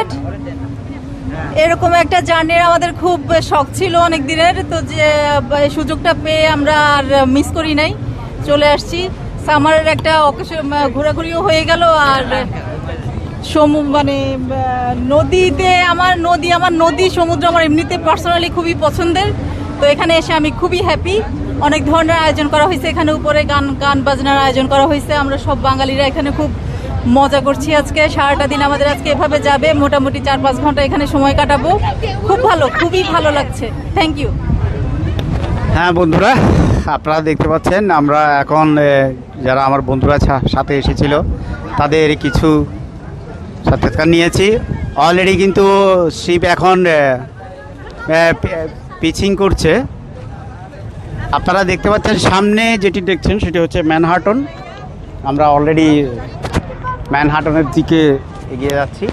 Excited. এরকম একটা জার্নির আমাদের খুব শখ ছিল অনেক দিনের, তো যে সুযোগটা পেয়ে আমরা আর মিস করি নাই, চলে আসছি। সামারের একটা ঘোরাঘুরিও হয়ে গেল, আর মানে নদীতে আমার নদী সমুদ্র আমার এমনিতে পার্সোনালি খুবই পছন্দের। তো এখানে এসে আমি খুবই হ্যাপি। অনেক ধরনের আয়োজন করা হয়েছে, এখানে উপরে গান বাজনার আয়োজন করা হয়েছে। আমরা সব বাঙালিরা এখানে খুব মজা করছি। আজকে সারাটা দিন আমাদের আজকে এভাবে যাবে, মোটামুটি 4-5 ঘন্টা এখানে সময় কাটাবো। খুব ভালো, খুবই ভালো লাগছে। Thank you. হ্যাঁ বন্ধুরা, আপনারা দেখতে পাচ্ছেন আমরা এখন যারা আমার বন্ধুরা সাথে এসেছিল তাদের কিছু সাক্ষাৎকার নিয়েছি। অলরেডি কিন্তু শিপ এখন পিচিং করছে। আপনারা দেখতে পাচ্ছেন সামনে যেটি দেখছেন সেটি হচ্ছে ম্যানহাটন। আমরা অলরেডি ম্যানহাটনের দিকে এগিয়ে যাচ্ছি।